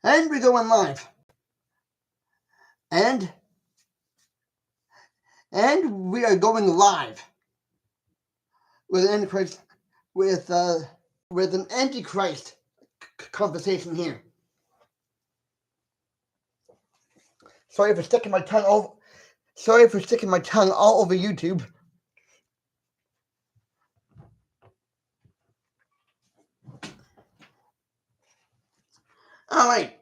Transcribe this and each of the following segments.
And we're going live. And we are going live with an antichrist with an antichrist conversation here. Sorry for sticking my tongue all over YouTube. All right.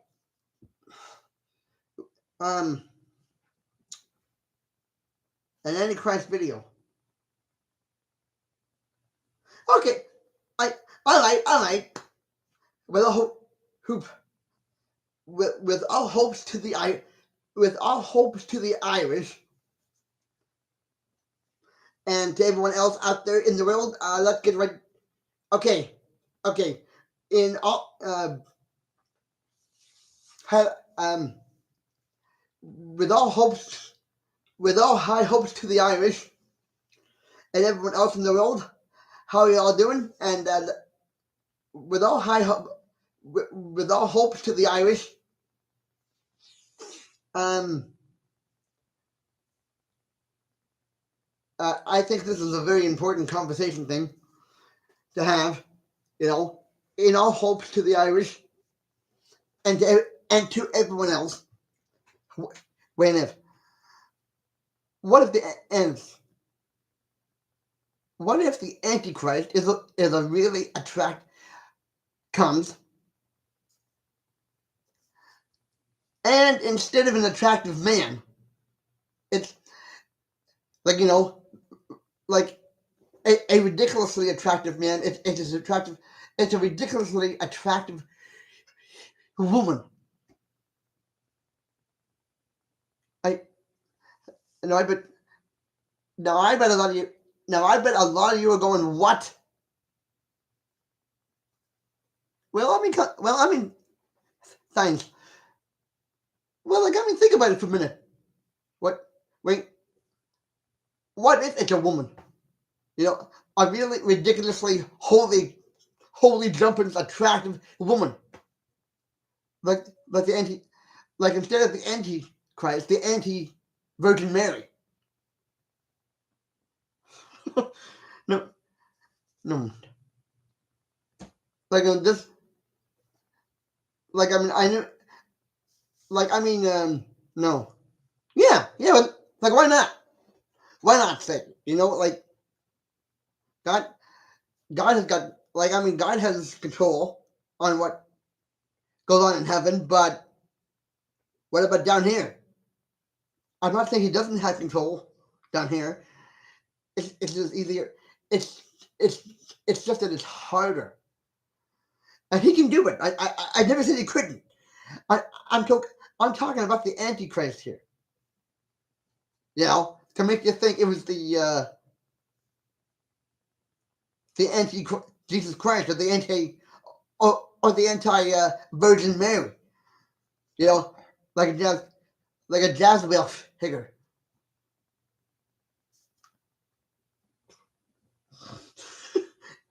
An antichrist video. Okay. I like. With all with all hopes to the Irish and to everyone else out there in the world, let's get right. Okay. In all with all high hopes to the Irish and everyone else in the world, how are you all doing? And with all hopes to the Irish, I think this is a very important conversation thing to have. In all hopes to the Irish and to everyone else. Wait a minute. What if the Antichrist is a really comes, and instead of an attractive man, it's like like a ridiculously attractive man. It's a ridiculously attractive woman. I bet a lot of you. Now I bet a lot of you are going, what? Well, I mean, thanks. Well, think about it for a minute. What if it's a woman? A really ridiculously holy jumping attractive woman. Like instead of the Antichrist, the anti-Virgin Mary. No. This. No. Yeah, but why not? Why not say? God has got God has control on what goes on in heaven, but what about down here? I'm not saying he doesn't have control down here. It's just easier. It's just that it's harder, and he can do it. I never said he couldn't. I'm talking about the Antichrist here. To make you think it was the Jesus Christ or the anti Virgin Mary. Like a Jezebel figure.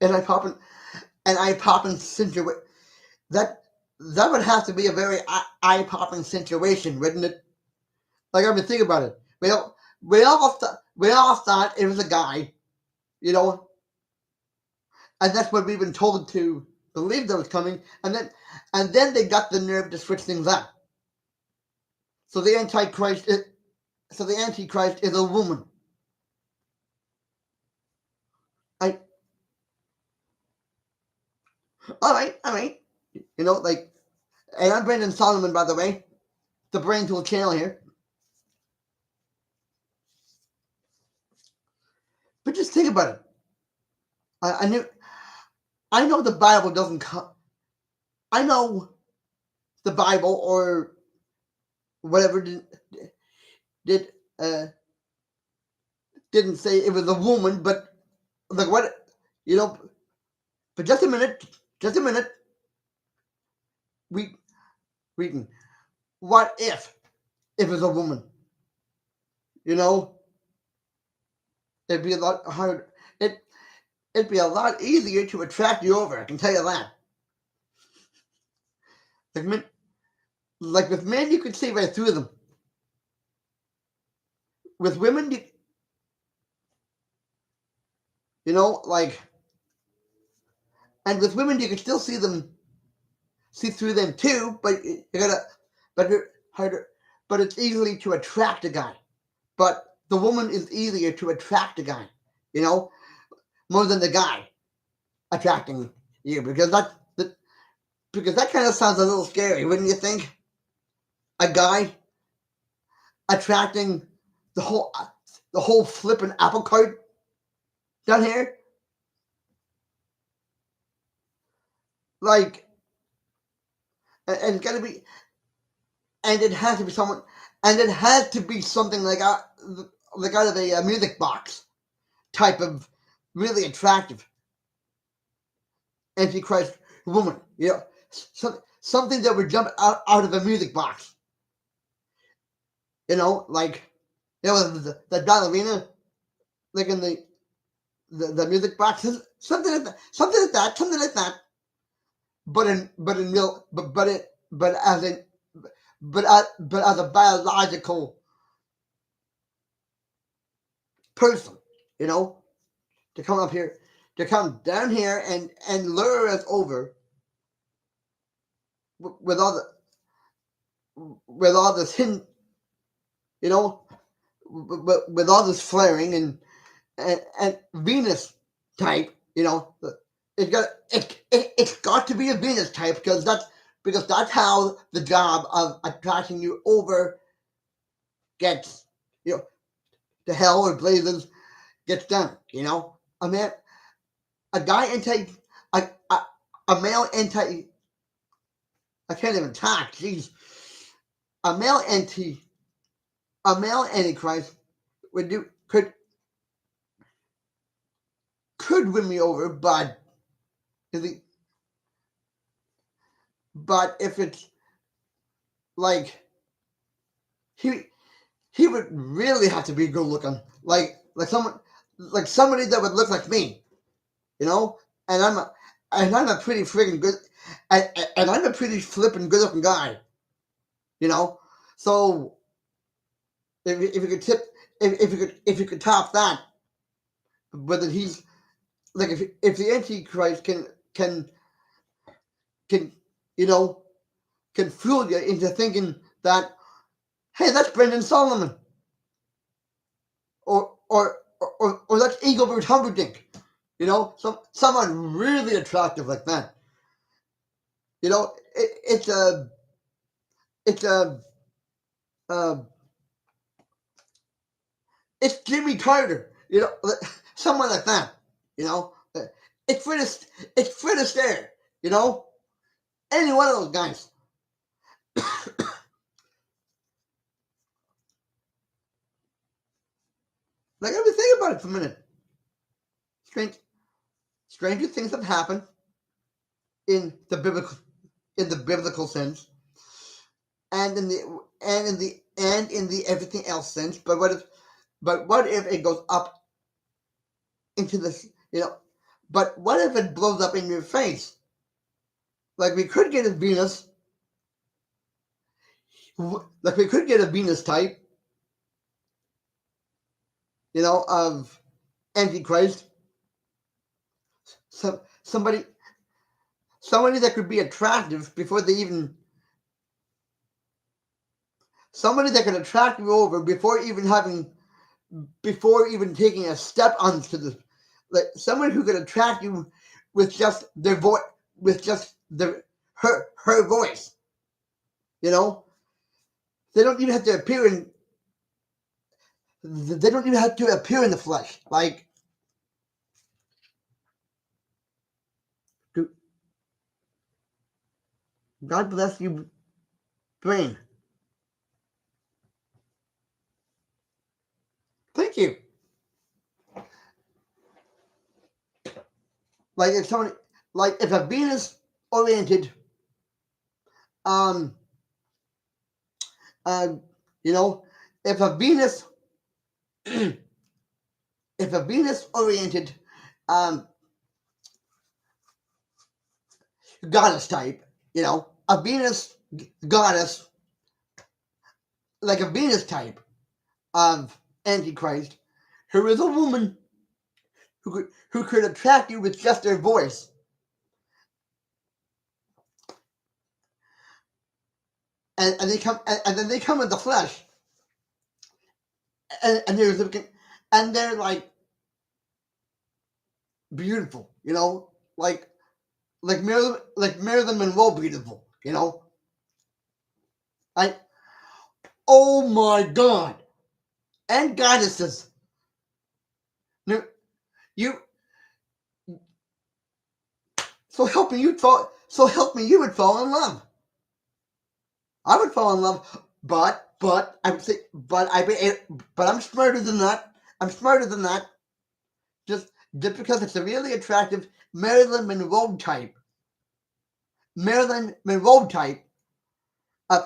and I pop in situation. That would have to be a very eye-popping situation, wouldn't it? Think about it. We all thought it was a guy, and that's what we've been told to believe that was coming, and then they got the nerve to switch things up. So the Antichrist is a woman. All right. And I'm Brandon Solomon, by the way, the Brain Tool channel here. But just think about it. I know the Bible doesn't come. I know the Bible or whatever didn't say it was a woman, but what, but just a minute. Reading. What if it was a woman? It'd be a lot harder. It'd be a lot easier to attract you over. I can tell you that. Like with men, you could see right through them. With women, you know, like, and with women, you can still see through them too. But you gotta, but harder, but it's easily to attract a guy. But the woman is easier to attract a guy, you know, more than the guy attracting you, because that kind of sounds a little scary, wouldn't you think? A guy attracting the whole flipping apple cart down here, like, and it's gotta be, and it has to be someone, and it has to be something like out of a music box type of really attractive antichrist woman, you know, something that would jump out of a music box, you know, like, you know, the ballerina, like in the music box, something like that, something like that. But in real, but as in, but as a biological person, you know, to come up here, to come down here and lure us over with all this hidden, you know, with all this flaring and Venus type, you know, it's got to be a Venus type because that's how the job of attracting you over gets, you know, to hell or blazes gets done. You know, a guy anti, a male anti. I can't even talk. Jeez, a male anti, a male antichrist would do could win me over, but if it's like he he would really have to be good looking, like somebody that would look like me, you know. And I'm a pretty freaking good, and I'm a pretty flippin' good looking guy, you know. So if you could tip, if you could top that, whether he's like if the Antichrist can you know can fool you into thinking that, hey, that's Brendan Solomon, or that's Eaglebert Humperdinck, you know, someone really attractive like that. You know, it's a uh, it's Jimmy Carter, you know, someone like that, you know. It's Fred Astaire, you know, any one of those guys. Like, I mean, think about it for a minute. Strange, stranger things have happened in the biblical sense, and in the everything else sense. But what if it goes up into this? You know, but what if it blows up in your face? Like we could get a Venus, like we could get a Venus type, you know, of Antichrist. Somebody that could be attractive before they even somebody that could attract you over before even taking a step onto the, like someone who could attract you with just their voice, with just her voice, you know. They don't even have to appear in they don't even have to appear in the flesh. Like, God bless you, brain. Thank you. Like if someone, like if a Venus oriented, um, uh, you know, if a Venus, if a Venus oriented, um, goddess type, you know, a Venus goddess like a Venus type of antichrist, who is a woman who could attract you with just their voice. And they come and then they come in the flesh, and they're looking, and they're like beautiful, like Marilyn Monroe beautiful, I oh my God, and goddesses, you so help me you would fall in love. I would fall in love, but I would say, but I'm smarter than that. I'm smarter than that. Just because it's a really attractive Marilyn Monroe type, Marilyn Monroe type of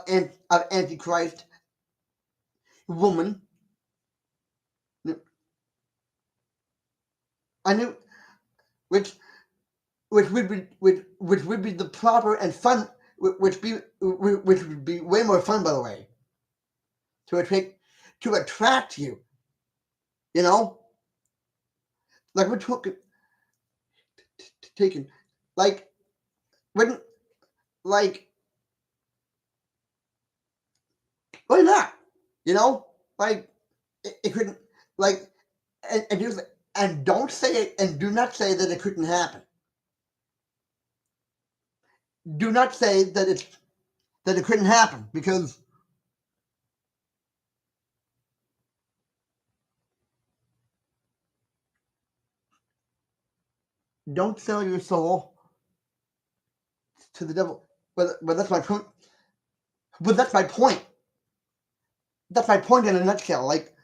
Antichrist woman. I knew which which would be the proper and fun, which would be way more fun, by the way, to attract you. Like we're taking, like when like why not? Like it couldn't, like, and just, and don't say it, and do not say that it couldn't happen. Do not say that it couldn't happen, because don't sell your soul to the devil. But that's my point. But that's my point. That's my point in a nutshell. Like,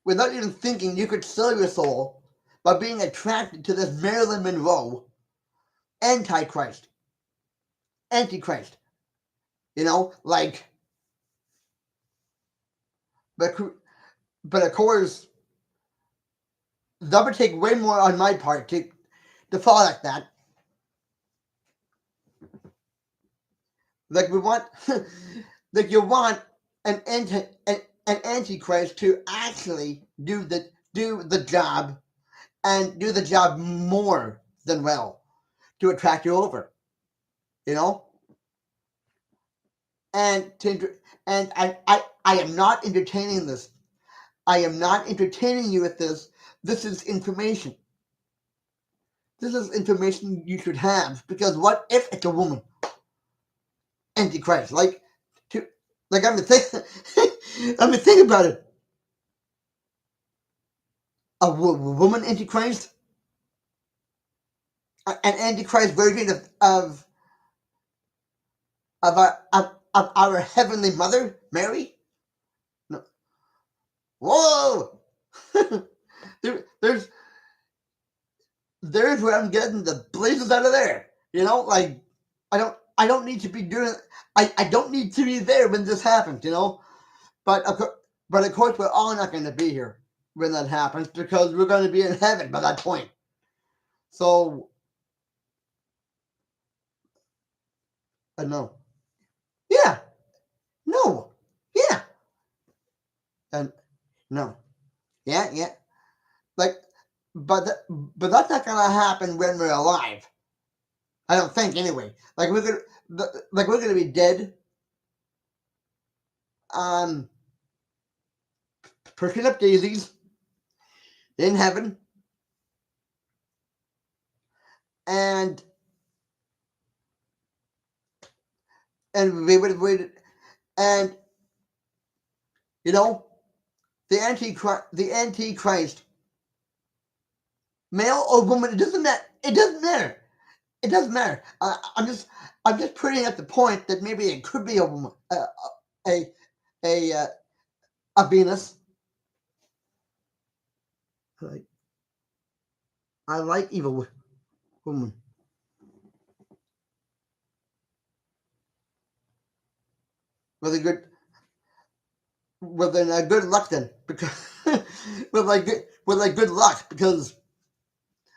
without even thinking, you could sell your soul by being attracted to this Marilyn Monroe antichrist. Antichrist. Like, but of course, that would take way more on my part to fall like that. Like we want, like you want an antichrist to actually do the job, and do the job more than well, to attract you over, you know. And I am not entertaining this. I am not entertaining you with this. This is information. This is information you should have, because what if it's a woman antichrist? To like I'm think I mean, think about it. A woman antichrist, an antichrist version of our heavenly mother Mary. No. Whoa. there's where I'm getting the blazes out of there. Like, I don't need to be doing. I don't need to be there when this happens. But of course we're all not going to be here when that happens, because we're going to be in heaven by that point. So I know. Yeah. No. Yeah. And no. Yeah. Yeah. Like, but that's not going to happen when we're alive. I don't think, anyway. Like we're gonna be dead. Um, Picking up daisies in heaven, and we would have waited, and you know, the antichrist, male or woman, it doesn't matter. It doesn't matter. It doesn't matter. I'm just putting at the point that maybe it could be a woman, a a a Venus. Like, I like evil woman with a good with a good luck, then, because with good luck, because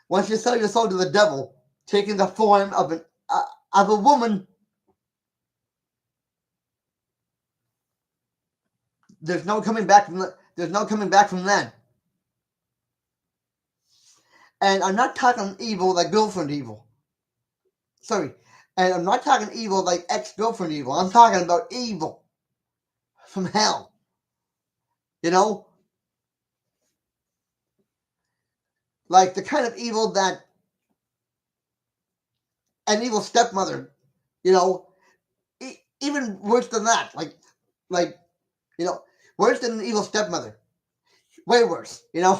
once you sell your soul to the devil, taking the form of a woman, there's no coming back from there's no coming back from that. And I'm not talking evil like girlfriend evil. Sorry. And I'm not talking evil like ex-girlfriend evil. I'm talking about evil from hell. You know? Like the kind of evil that an evil stepmother, you know, even worse than that. Like, you know, worse than an evil stepmother. Way worse, you know?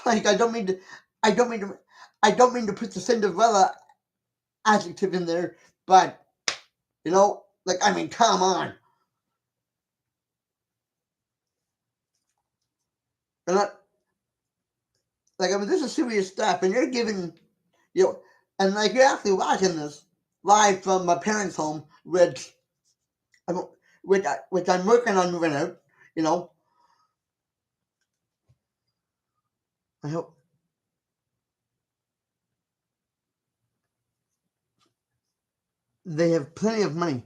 Like I don't mean to I don't mean to put the Cinderella adjective in there, but you know, like I mean, come on. And like I mean, this is serious stuff, and you're giving, you know, and like you're actually watching this live from my parents' home, I'm, which I'm working on moving out. You know, I hope they have plenty of money.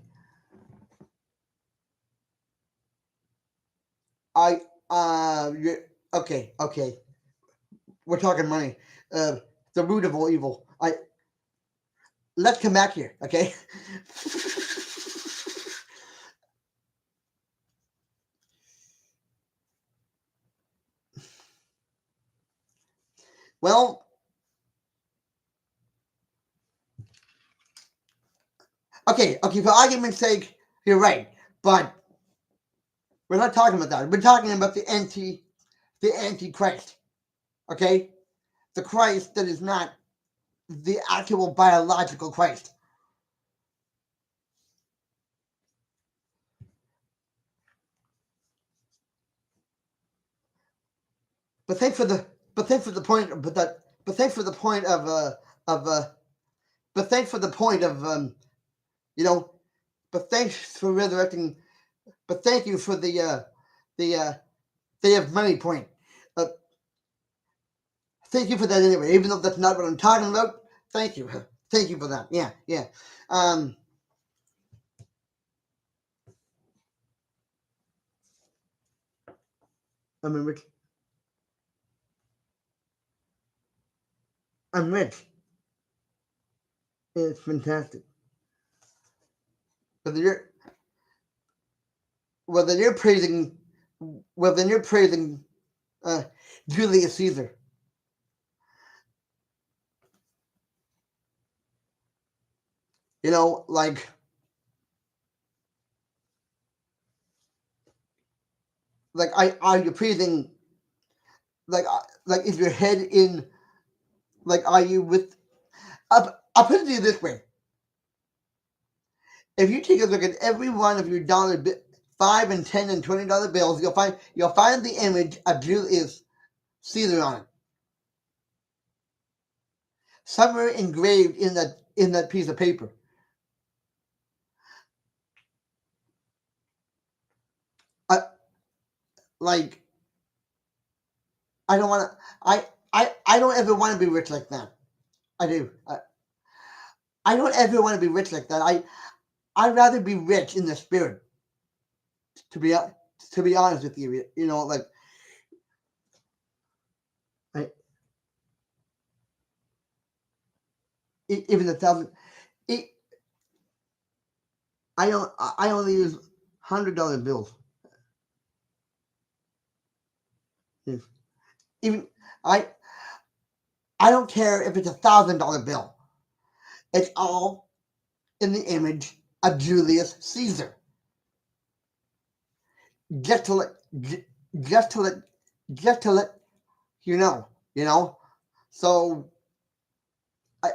I you're, okay. We're talking money. Uh, the root of all evil. Let's come back here, okay? Well, okay. For argument's sake, you're right, but we're not talking about that. We're talking about the antichrist, okay? The Christ that is not the actual biological Christ. But thanks for the but thanks for the point but that but thanks for the point of but thanks for the point of you know but thanks for resurrecting but thank you for the they have money point. Uh, Thank you for that anyway, even though that's not what I'm talking about. Thank you. Thank you for that. Yeah. Um I'm rich. I'm rich. It's fantastic. Whether you're whether you're praising whether you're praising uh, Julius Caesar, you know, like I are you praising like is your head in like are you with I'll put it to you this way. If you take a look at every one of your $5 and $10 and $20 bills, you'll find the image of Julius Caesar on it. Somewhere engraved in that piece of paper. I, like I don't want to. I don't ever want to be rich like that. I do. I don't ever want to be rich like that. I'd rather be rich in the spirit. To be to be honest with you, you know, like I, even the thousand. It, I only use $100 bills. Yes. Even I I don't care if it's $1,000 bill. It's all in the image of Julius Caesar. Just to let just to let just to let you know. So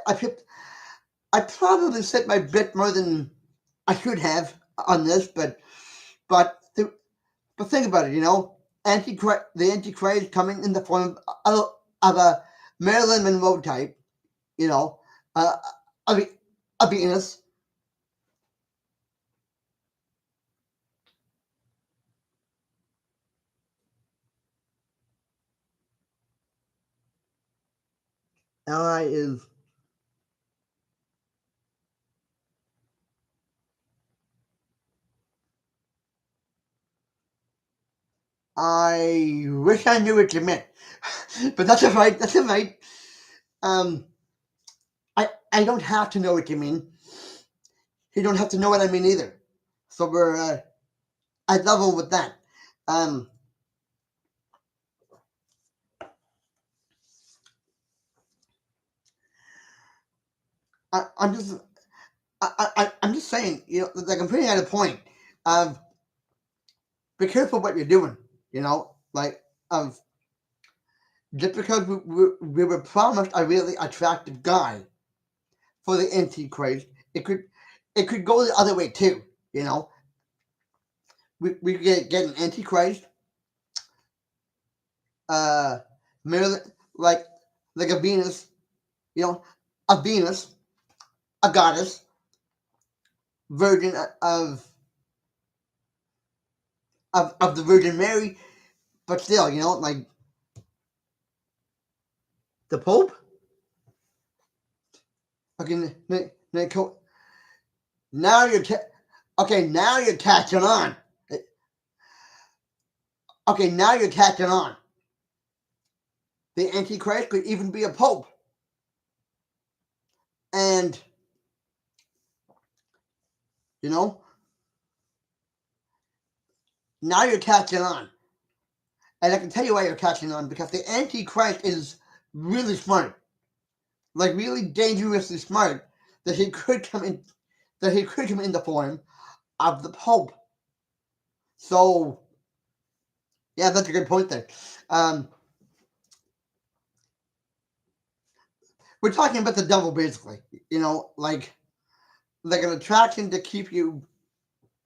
I picked. I probably set my bet more than I should have on this, but but think about it. You know, the Antichrist coming in the form of a Marilyn Monroe type. You know, uh, a, a Venus. Ally is I wish I knew what you meant, but that's all right. That's all right. Um, I don't have to know what you mean. You don't have to know what I mean either. So we're at level with that. Um, I'm just I'm just saying, like I'm putting out a point of be careful what you're doing. Like of just because we were promised a really attractive guy for the antichrist, it could go the other way too. You know, we could get an antichrist, uh, merely like like a Venus, you know, a Venus, a goddess, virgin of the Virgin Mary, but still, like the Pope. Okay, now you're okay. Now you're catching on. Okay, now you're catching on. The Antichrist could even be a Pope, and you know now you're catching on. And I can tell you why you're catching on because the Antichrist is really smart, like really dangerously smart, that he could come in, that he could come in the form of the Pope. So yeah, that's a good point there. Um, we're talking about the devil basically, like an attraction to keep you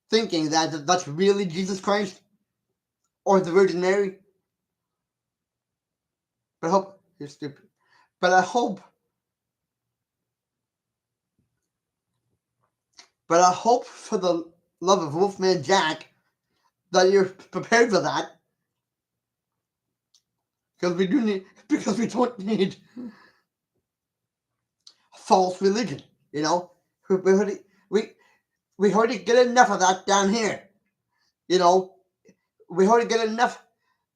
thinking that that's really Jesus Christ or the Virgin Mary. But I hope you're stupid. But I hope, for the love of Wolfman Jack that you're prepared for that because we don't need false religion. You know, we already we we already get enough of that down here. You know, we already get enough.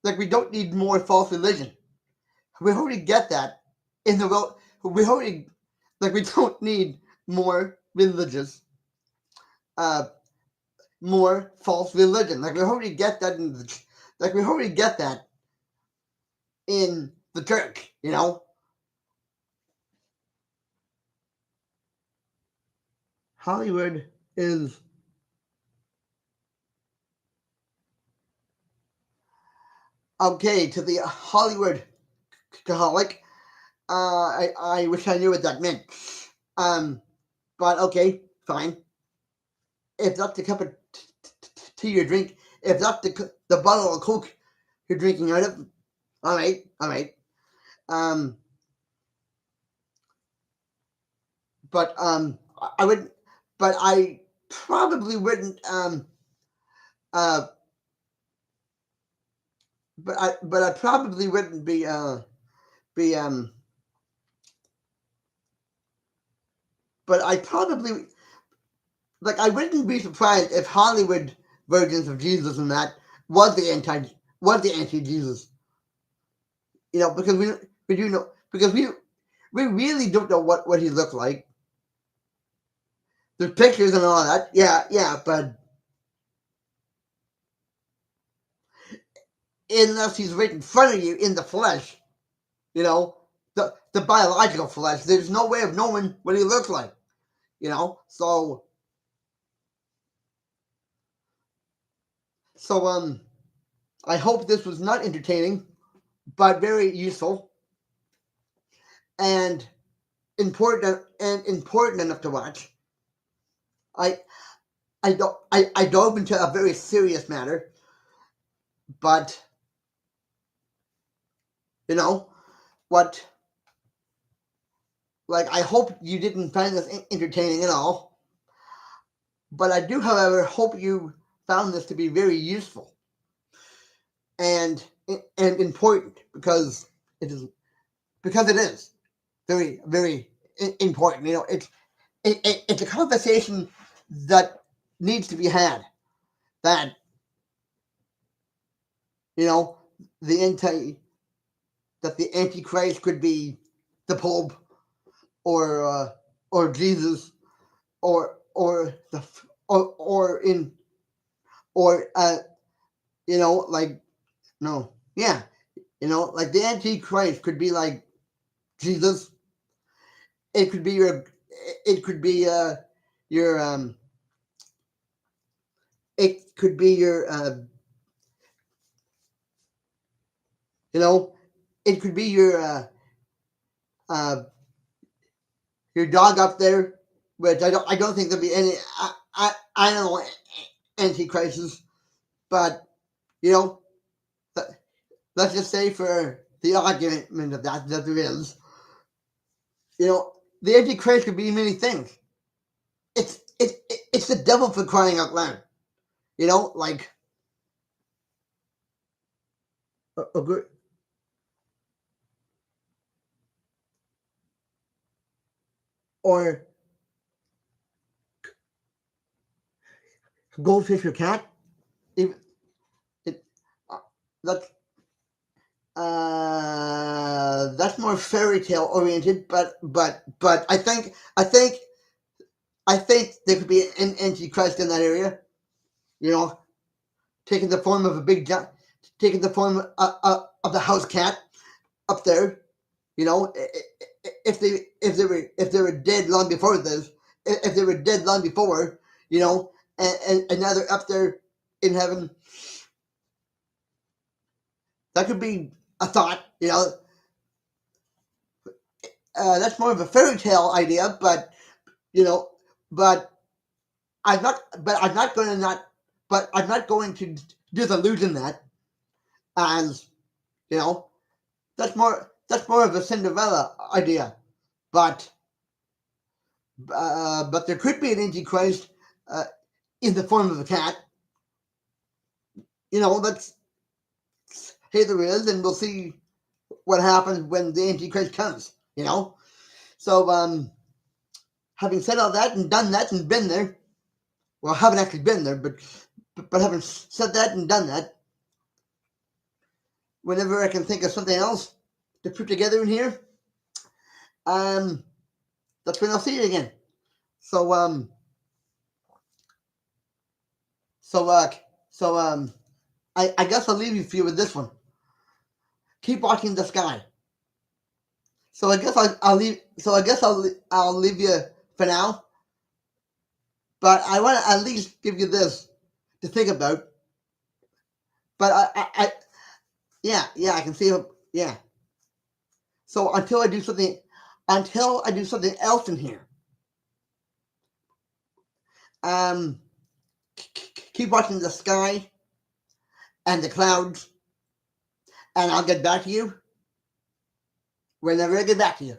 Like we don't need more false religion. We already get that in the world. We already we don't need more religious, uh, more false religion. Like we already get that we already get that in the church. Hollywood is okay to the Hollywood Catholic. I wish I knew what that meant. Um, but okay, fine. If that's the cup of tea you drink, if that's the bottle of Coke you're drinking out of, all right, all right. Um, but I would, but I probably wouldn't. Uh, but I probably wouldn't be But I probably I wouldn't be surprised if Hollywood versions of Jesus and that was the anti Jesus. Because we do know because we really don't know what he looked like. There's pictures and all that. Yeah, yeah, but unless he's right in front of you in the flesh, the biological flesh, there's no way of knowing what he looks like. So I hope this was not entertaining, but very useful and important enough to watch. I I dove into a very serious matter, but you know what? I hope you didn't find this entertaining at all. But I do, however, hope you found this to be very useful and important because it is very very important. It's a conversation that needs to be had. That you know, the antichrist could be the Pope or Jesus or or in or like no yeah like the antichrist could be like Jesus. It could be your it could be your you know it could be uh your dog up there, which I don't think there'll be any I don't know antichrists, but you know let's just say for the argument of that there is, the antichrist could be many things. It's the devil, for crying out loud. Like a good or goldfish or cat. If it that's that's more fairy tale oriented, but I think there could be an antichrist in that area. You know, taking the form of a taking the form of the house cat up there. If they were dead long before this, if they were dead long before, and now they're up there in heaven, that could be a thought. That's more of a fairy tale idea, but you know, but I'm not going to not, but I'm not going to disillusion that as you know, that's more of a Cinderella idea, but there could be an antichrist uh, in the form of a cat. That's hey, there is, and we'll see what happens when the antichrist comes. So having said all that and done that and been there, well, I haven't actually been there, but having said that and done that, whenever I can think of something else to put together in here, um, that's when I'll see you again. So so uh, so I guess I'll leave you with this one. Keep watching the sky. So I guess I'll leave. So I guess I'll leave you for now. But I want to at least give you this to think about. But yeah, I can see. Yeah. So until I do something else in here, um, keep watching the sky and the clouds, and I'll get back to you whenever I get back to you.